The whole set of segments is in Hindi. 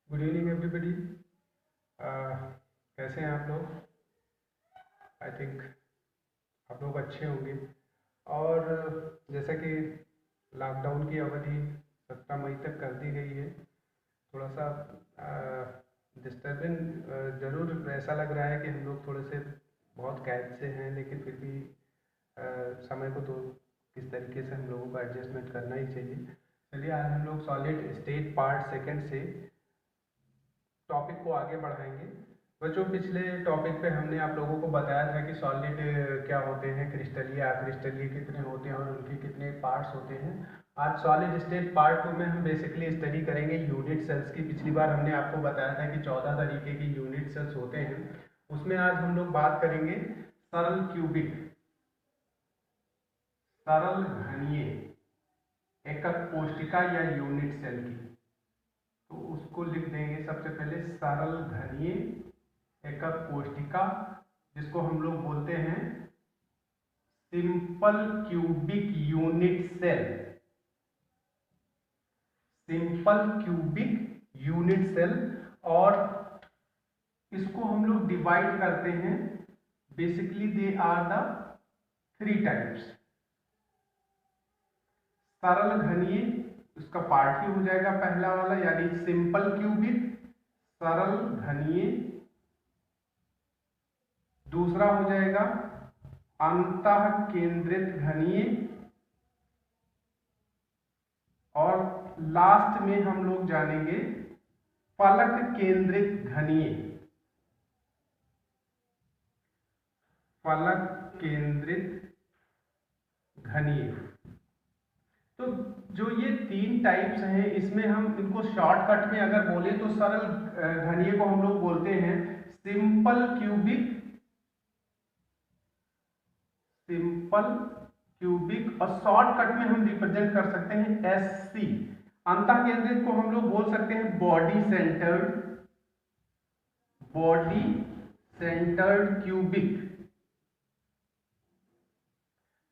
Good evening everybody. कैसे हैं आप लोग? आई थिंक आप लोग अच्छे होंगे। और जैसा कि लॉकडाउन की अवधि 17 मई तक कर दी गई है, थोड़ा सा डिस्टर्बिंग ज़रूर ऐसा लग रहा है कि हम लोग थोड़े से बहुत कैद से हैं, लेकिन फिर भी समय को तो किस तरीके से हम लोगों को एडजस्टमेंट करना ही चाहिए। चलिए आज हम लोग सॉलिड स्टेट पार्ट सेकंड से टॉपिक को आगे बढ़ाएंगे। बच्चों, पिछले टॉपिक पे हमने आप लोगों को बताया था कि सॉलिड क्या होते हैं, क्रिस्टलीय अक्रिस्टलीय कितने होते हैं और उनके कितने पार्ट्स होते हैं। आज सॉलिड स्टेट पार्ट 2 में हम बेसिकली स्टडी करेंगे यूनिट सेल्स की। पिछली बार हमने आपको बताया था कि 14 तरीके की यूनिट सेल्स होते हैं, उसमें आज हम लोग बात करेंगे सरल क्यूबिक, सरल घनीय एकक कोशिका या यूनिट सेल की। तो उसको लिख देंगे सबसे पहले सरल घनीय एकक कोशिका, जिसको हम लोग बोलते हैं simple cubic unit cell. Simple cubic unit cell. और इसको हम लोग डिवाइड करते हैं, basically they are the 3 types. सरल घनीय उसका पार्ट ही हो जाएगा पहला वाला, यानी सिंपल क्यूबिक, सरल घनीय। दूसरा हो जाएगा अंतः केंद्रित घनीय। और लास्ट में हम लोग जानेंगे फलक केंद्रित घनीय। फलक केंद्रित घनीय। तो जो ये 3 टाइप्स हैं, इसमें हम इनको शॉर्टकट में अगर बोले तो सरल घनीय को हम लोग बोलते हैं सिंपल क्यूबिक, सिंपल क्यूबिक। और शॉर्टकट में हम रिप्रेजेंट कर सकते हैं एससी। अंतः केंद्रित को हम लोग बोल सकते हैं body centred, body centred cubic.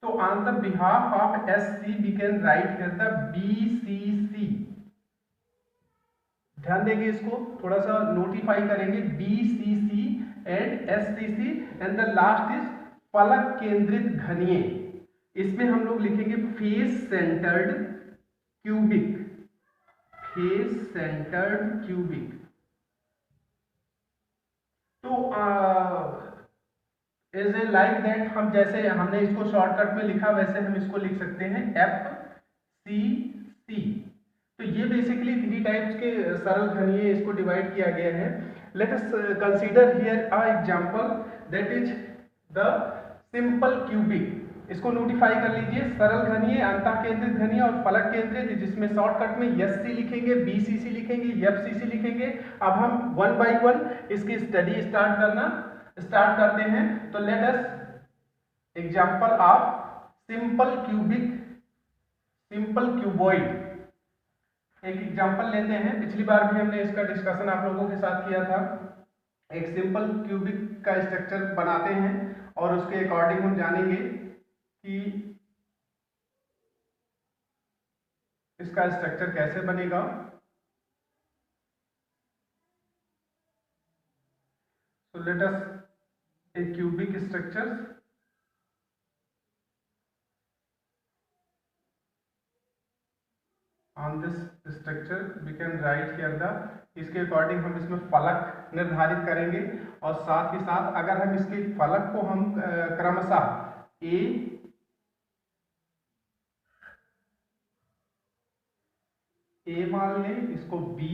तो on the behalf of SC we can write here the BCC. ध्यान देंगे, इसको थोड़ा सा नोटिफाई करेंगे, BCC and SCC. And the last is फलक केंद्रित घनीय। इसमें हम लोग लिखेंगे face centred cubic, face centred cubic. तो इज ए लाइक दैट, हम जैसे हमने इसको शॉर्टकट में लिखा वैसे हम इसको लिख सकते हैं एफ सी सी। तो ये बेसिकली 3 टाइप्स के सरल घनीय इसको डिवाइड किया गया है। Late us consider here a example that is the simple cubic. इसको नोटिफाई कर लीजिए, सरल घनीय, अंतः केंद्रित घनीय और फलक केंद्रित, जिसमें शॉर्टकट में एससी लिखेंगे, बीसीसी लिखेंगे, एफसीसी लिखेंगे। अब हम 1 बाय 1 इसकी स्टडी स्टार्ट करते हैं। तो let us example of simple cubic, simple cuboid. एक एग्जांपल लेते हैं, पिछली बार भी हमने इसका डिस्कशन आप लोगों के साथ किया था। एक सिंपल क्यूबिक का स्ट्रक्चर बनाते हैं और उसके अकॉर्डिंग हम जानेंगे कि इसका स्ट्रक्चर कैसे बनेगा। So let us a cubic structures। On this structure we can write here the, इसके अकॉर्डिंग हम इसमें फलक निर्धारित करेंगे। और साथ ही साथ अगर हम इसके फलक को हम क्रमशः ए मान लें, इसको बी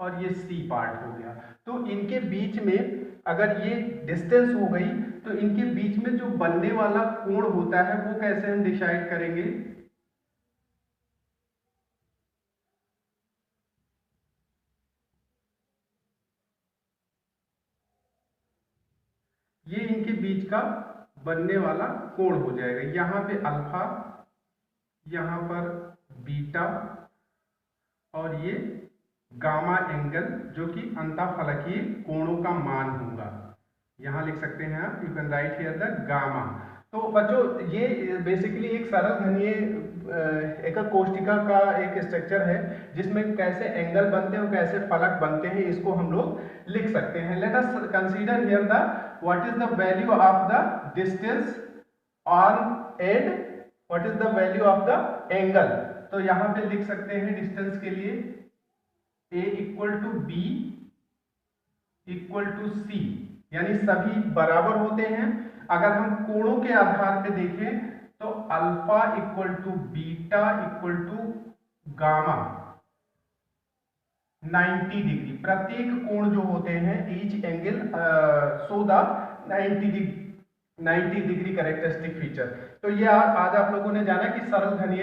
और ये सी पार्ट हो गया। तो इनके बीच में अगर ये डिस्टेंस हो गई तो इनके बीच में जो बनने वाला कोण होता है वो कैसे हम डिसाइड करेंगे। ये इनके बीच का बनने वाला कोण हो जाएगा। यहां पे अल्फा, यहां पर बीटा और ये गामा एंगल, जो कि अंतःफलकीय कोणों का मान होगा। यहां लिख सकते हैं आप, you can write here the gamma. तो बच्चों, ये बेसिकली एक सरल घनीय एक कोष्ठिका का एक स्ट्रक्चर है जिसमें कैसे एंगल बनते हैं और कैसे फलक बनते हैं, इसको हम लोग लिख सकते हैं। Let us consider here the what is the value of the distance on edge, what is the value of the angle. तो यहाँ पे लिख सकते हैं डिस्टेंस के लिए a equal to B equal to C, यानी सभी बराबर होते हैं। अगर हम कोणों के आधार पे देखें तो alpha equal to beta equal to gamma 90 degree. प्रत्येक कोण जो होते हैं each angle so the 90 degree characteristic feature. तो ये आज आप लोगों ने जाना कि सरल घनीय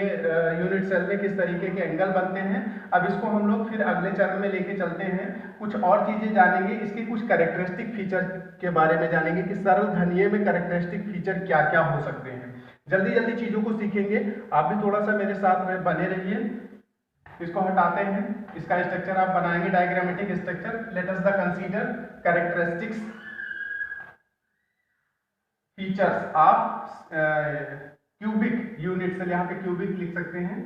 यूनिट सेल में किस तरीके के एंगल बनते हैं। अब इसको हम लोग फिर अगले चरण में लेके चलते हैं, कुछ और चीजें जानेंगे, इसके कुछ कैरेक्टरिस्टिक फीचर के बारे में जानेंगे कि सरल घनीय में कैरेक्टरिस्टिक फीचर क्या क्या हो सकते हैं। जल्दी जल्दी चीजों को सीखेंगे, आप भी थोड़ा सा मेरे साथ में बने रहिए। इसको हटाते हैं, इसका स्ट्रक्चर आप बनाएंगे diagrammatic structure. Let us the consider characteristics features of cubic unit cell. यहाँ पे क्यूबिक लिख सकते हैं,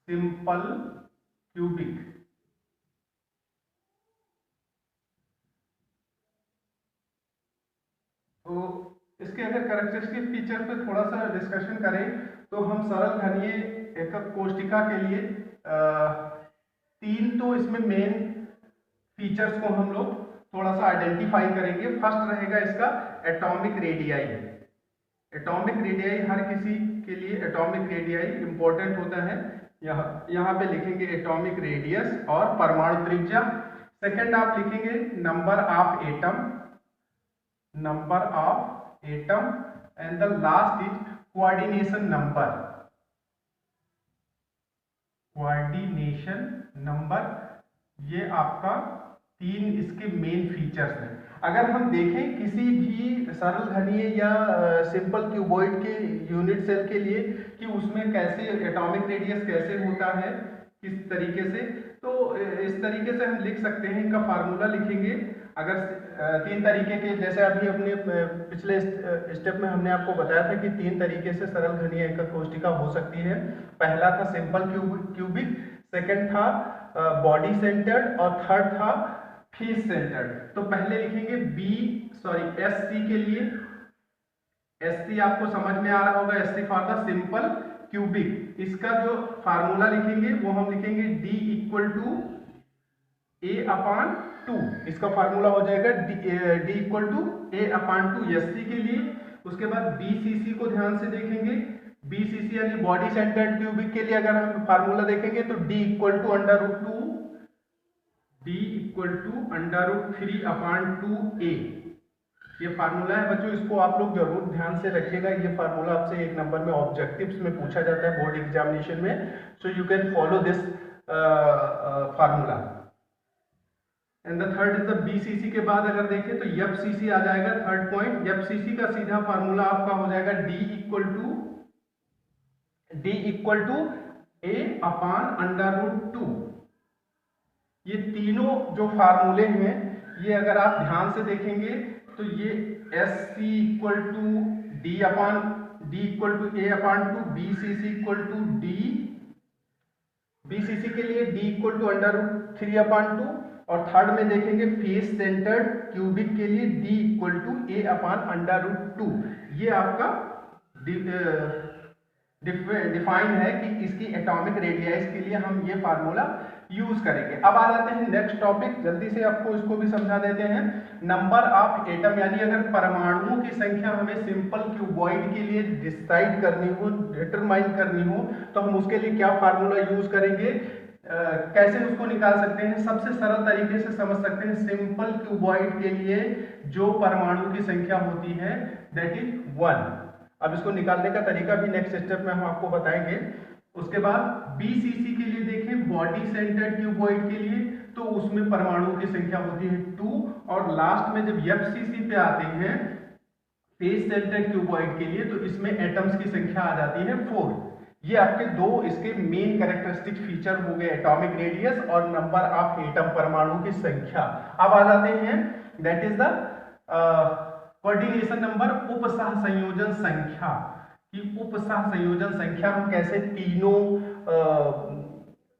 सिंपल क्यूबिक। तो इसके अगर कैरेक्टरिस्टिक फीचर पे थोड़ा सा डिस्कशन करें तो हम सरल घनीय एकक कोष्ठिका के लिए 3 तो इसमें मेन फीचर्स को हम लोग थोड़ा सा आइडेंटिफाई करेंगे। फर्स्ट रहेगा इसका एटॉमिक रेडियाई। एटॉमिक रेडियाई हर किसी के लिए एटॉमिक रेडियाई इंपॉर्टेंट होता है। यहाँ पे लिखेंगे एटॉमिक रेडियस और परमाणु त्रिज्या। सेकंड आप लिखेंगे number of atom, number of atom, and the last is coordination number, coordination number. ये आपका 3 इसके मेन फीचर्स हैं। अगर हम देखें किसी भी सरल घनीय या सिंपल क्यूबॉइड के यूनिट सेल के लिए कि उसमें कैसे एटॉमिक रेडियस कैसे होता है, किस तरीके से, तो इस तरीके से हम लिख सकते हैं। इनका फार्मूला लिखेंगे। अगर 3 तरीके के, जैसे अभी अपने पिछले स्टेप में हमने आपको बताया था कि 3 तरीके से सरल घनीय एकक कोष्ठिका हो सकती है। पहला था सिंपल क्यूबिक, सेकंड था बॉडी सेंटर्ड और थर्ड था फेस सेंटर्ड। तो पहले लिखेंगे एससी के लिए, एससी आपको समझ में आ रहा होगा, SC for the simple cubic. इसका जो फार्मूला लिखेंगे वो हम लिखेंगे D इक्वल टू A/2। इसका फार्मूला हो जाएगा D equal to A/2 SC के लिए। उसके बाद बीसीसी को ध्यान से देखेंगे, बीसीसी यानी बॉडी सेंटर्ड क्यूबिक के लिए अगर हम फार्मूला देखेंगे तो D equal to √2, D equal to √3/2A। ये फार्मूला है बच्चों, इसको आप लोग जरूर ध्यान से रखिएगा। ये फार्मूला आपसे 1 नंबर में ऑब्जेक्टिव्स में पूछा जाता है बोर्ड एग्जामिनेशन में, so you can follow this formula. And the third is the BCC के बाद अगर देखें तो एफसीसी आ जाएगा थर्ड पॉइंट। एफसीसी का सीधा फार्मूला आपका हो जाएगा D इक्वल टू A/√2। ये तीनों जो फार्मूले हैं ये अगर आप ध्यान से देखेंगे तो ये SC equal to D equal to A/2, BCC equal to D, BCC के लिए D इक्वल टू √3/2, और थर्ड में देखेंगे फेस सेंटर्ड क्यूबिक के लिए D इक्वल टू A/√2। ये आपका डिफाइन है कि इसकी एटॉमिक रेडियस के लिए हम ये फार्मूला यूज करेंगे। अब आ जाते हैं नेक्स्ट टॉपिक, जल्दी से आपको इसको भी समझा देते हैं। नंबर ऑफ एटम, यानी अगर परमाणुओं की संख्या हमें सिंपल क्यूबॉइड के लिए डिसाइड करनी हो, डिटरमाइन करनी हो, तो हम उसके लिए क्या फार्मूला यूज करेंगे, कैसे उसको निकाल सकते हैं। सबसे सरल तरीके से समझ सकते हैं, सिंपल क्यूबॉइड के लिए जो परमाणु की संख्या होती है दैट इज 1। अब इसको निकालने का तरीका भी नेक्स्ट स्टेप में हम आपको बताएंगे। उसके बाद बीसीसी के लिए देखें, बॉडी सेंटर्ड क्यूबॉइड के लिए, तो उसमें परमाणुओं की संख्या होती है 2, और लास्ट में जब एफसीसी पे आते हैं फेस सेंटर्ड क्यूबॉइड के लिए, तो इसमें एटम्स की संख्या आ जाती है 4। ये आपके 2 इसके मेन कैरेक्टरिस्टिक फीचर हो गए, एटॉमिक रेडियस और नंबर ऑफ एटम, परमाणु की संख्या। अब आ जाते हैं that is the coordination number, उपसह संयोजन संख्या, कि उप सहसंयोजन संख्या हम कैसे तीनों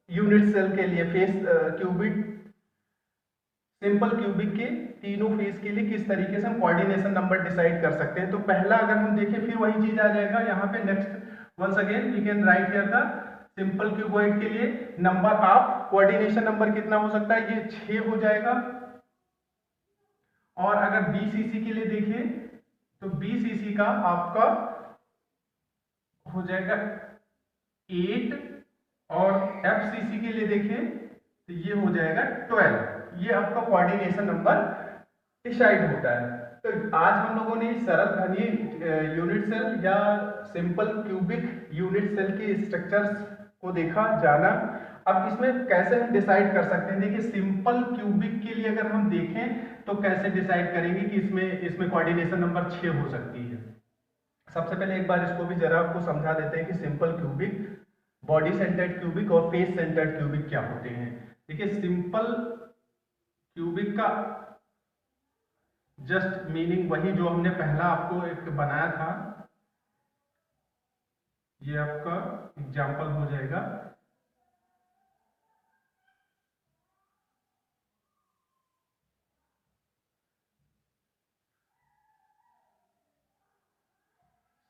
यूनिट सेल के लिए फेस क्यूबिक सिंपल क्यूबिक के तीनों फेस के लिए किस तरीके से हम कोऑर्डिनेशन नंबर डिसाइड कर सकते हैं। तो पहला अगर हम देखें फिर वही चीज आ जाएगा यहाँ पे। Next once again we can write here the simple cuboid के लिए नंबर ऑफ कोऑर्डिनेशन नंबर कितना हो सकता है, ये 6 हो जाएगा। और अगर बीसीसी के लिए देखें तो बीसीसी का आपका हो जाएगा 8 और एफसीसी के लिए देखें तो ये हो जाएगा 12। ये आपका कोऑर्डिनेशन नंबर डिसाइड होता है। तो आज हम लोगों ने सरल घनीय यूनिट सेल या सिंपल क्यूबिक यूनिट सेल के स्ट्रक्चर्स को देखा, जाना। अब इसमें कैसे हम डिसाइड कर सकते हैं, देखिए सिंपल क्यूबिक के लिए अगर हम देखें तो कैसे डिसाइड करेंगे कि इसमें कोऑर्डिनेशन नंबर 6 हो सकती है। सबसे पहले एक बार इसको भी जरा आपको समझा देते हैं कि simple cubic, body centred cubic और फेस सेंटर्ड क्यूबिक क्या होते हैं। देखिए सिंपल क्यूबिक का जस्ट मीनिंग वही जो हमने पहला आपको एक बनाया था, ये आपका एग्जाम्पल हो जाएगा।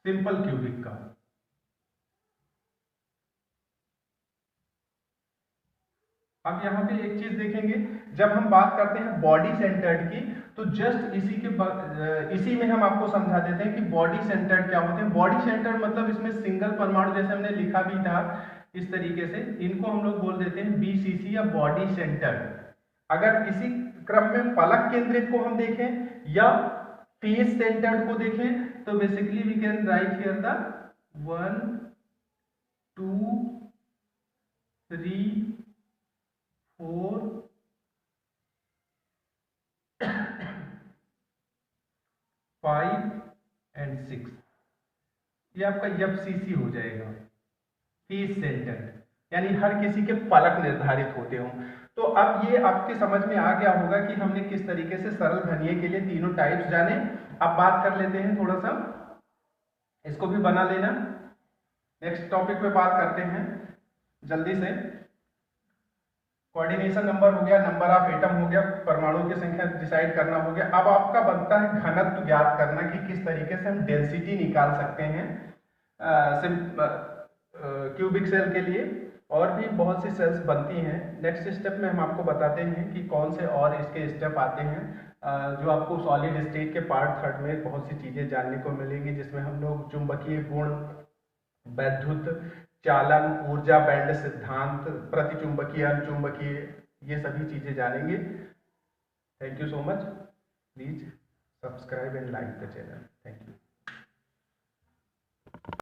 सिंपल क्यूबिक का अब यहाँ पे एक चीज देखेंगे, जब हम बात करते हैं बॉडी सेंटर्ड की तो जस्ट इसी में हम आपको समझा देते हैं कि बॉडी सेंटर्ड क्या होते हैं। बॉडी सेंटर्ड मतलब इसमें सिंगल परमाणु, जैसे हमने लिखा भी था इस तरीके से, इनको हम लोग बोल देते हैं बीसीसी या बॉडी सेंटर्ड। अगर इसी क्रम में पलक केंद्रित को हम देखें या फेस सेंटर्ड को देखें तो basically we can write here the 1 2 3 4 5 and 6। ये आपका एफसीसी हो जाएगा, फेस सेंटर्ड, यानी हर किसी के पलक निर्धारित होते हों। तो अब ये आपके समझ में आ गया होगा कि हमने किस तरीके से सरल घनीय के लिए तीनों टाइप्स जाने। अब बात कर लेते हैं थोड़ा सा, इसको भी बना लेना। नेक्स्ट टॉपिक पे बात करते हैं जल्दी से। कोऑर्डिनेशन नंबर हो गया, नंबर ऑफ एटम हो गया, परमाणु की संख्या डिसाइड करना हो गया। अब आपका बनता है घनत्व ज्ञात करना कि किस तरीके से हम डेंसिटी निकाल सकते हैं क्यूबिक सेल के लिए। और भी बहुत सी सेल्स बनती हैं। नेक्स्ट स्टेप में हम आपको बताते हैं कि कौन से और इसके स्टेप आते हैं, जो आपको सॉलिड स्टेट के पार्ट थर्ड में बहुत सी चीजें जानने को मिलेंगी, जिसमें हम लोग चुंबकीय गुण, वैद्युत चालन, ऊर्जा बैंड सिद्धांत, प्रतिचुंबकीय, अनुचुंबकीय, ये सभी चीजें जानेंगे। Thank you so much. Please subscribe and like the channel. Thank you.